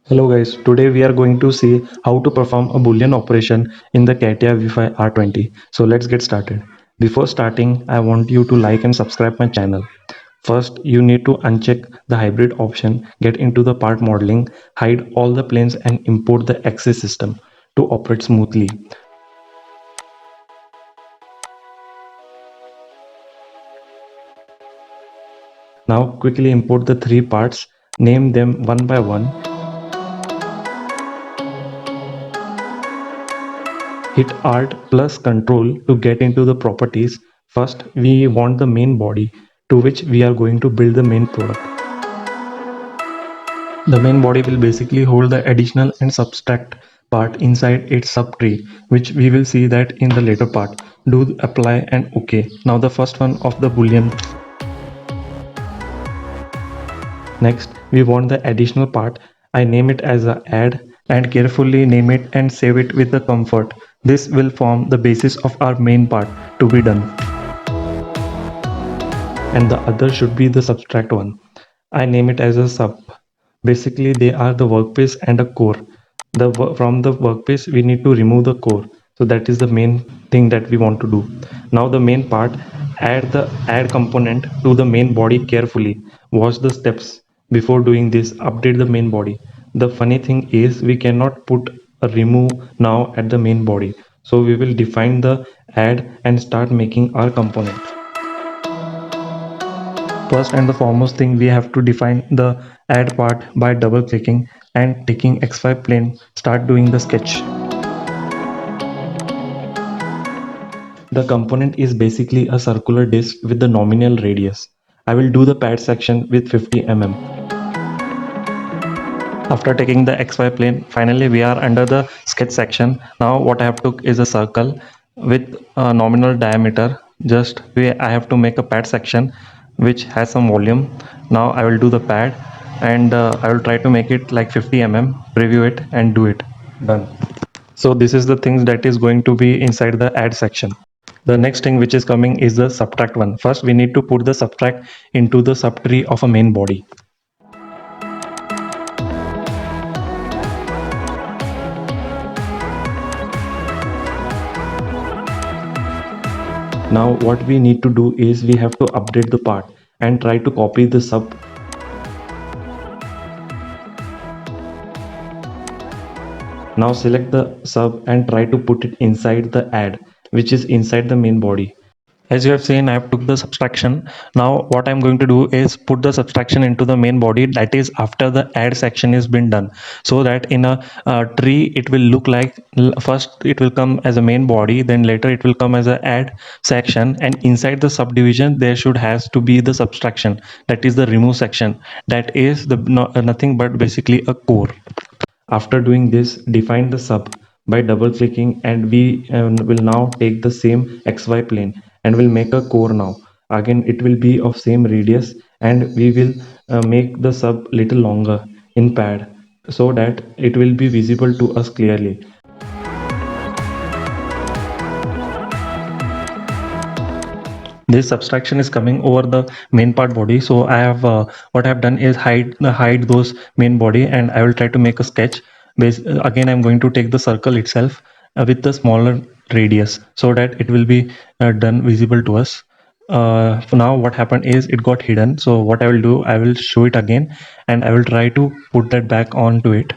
Hello guys, today we are going to see how to perform a boolean operation in the CATIA V5 R20. So let's get started. Before starting, I want you to like and subscribe my channel. First, you need to uncheck the hybrid option, get into the part modeling, hide all the planes and import the axis system to operate smoothly. Now quickly import the three parts, name them one by one. Hit Alt plus Control to get into the properties. First, we want the main body to which we are going to build the main product. The main body will basically hold the additional and subtract part inside its subtree, which we will see that in the later part. Do apply and OK. Now the first one of the boolean. Next, we want the additional part. I name it as a add and carefully name it and save it with the comfort. This will form the basis of our main part to be done. And the other should be the subtract one. I name it as a sub. Basically, they are the workpiece and a core. From the workpiece, we need to remove the core. So that is the main thing that we want to do. Now the main part, add the add component to the main body carefully. Watch the steps before doing this. Update the main body. The funny thing is we cannot put a remove now at the main body. So we will define the add and start making our component. First and the foremost thing, we have to define the add part by double clicking and taking X5 plane, start doing the sketch. The component is basically a circular disc with the nominal radius. I will do the pad section with 50 mm. After taking the XY plane, finally we are under the sketch section. Now what I have took is a circle with a nominal diameter. Just I have to make a pad section which has some volume. Now I will do the pad and I will try to make it like 50 mm, preview it and do it. Done. So this is the things that is going to be inside the add section. The next thing which is coming is the subtract one. First we need to put the subtract into the subtree of a main body. Now what we need to do is we have to update the part and try to copy the sub. Now select the sub and try to put it inside the add, which is inside the main body. As you have seen, I have took the subtraction. Now what I'm going to do is put the subtraction into the main body, that is after the add section is been done, so that in a tree it will look like first it will come as a main body, then later it will come as a add section, and inside the subdivision there should has to be the subtraction, that is the remove section, that is the nothing but basically a core. After doing this, define the sub by double clicking, and we will now take the same XY plane and will make a core now. Again, it will be of same radius, and we will make the sub little longer in pad so that it will be visible to us clearly. This subtraction is coming over the main part body, so I have what I have done is hide those main body, and I will try to make a sketch. Again, I'm going to take the circle itself with the smaller radius so that it will be done visible to us. Now what happened is it got hidden, so what I will do, I will show it again and I will try to put that back onto it.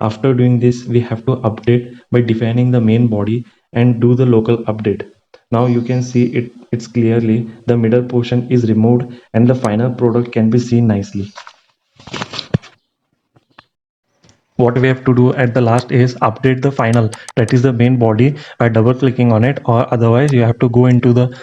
After doing this, we have to update by defining the main body and do the local update. Now you can see it's clearly the middle portion is removed and the final product can be seen nicely. What we have to do at the last is update the final, that is the main body, by double clicking on it, or otherwise you have to go into the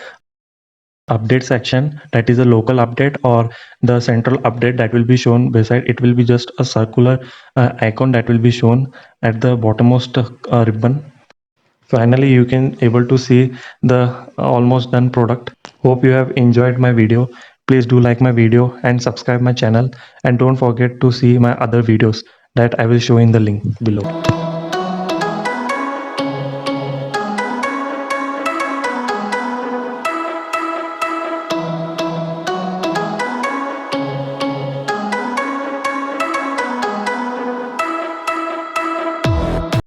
update section, that is a local update or the central update that will be shown beside it. Will be just a circular icon that will be shown at the bottommost ribbon. Finally you can able to see the almost done product. Hope you have enjoyed my video. Please do like my video and subscribe my channel, and don't forget to see my other videos that I will show in the link below.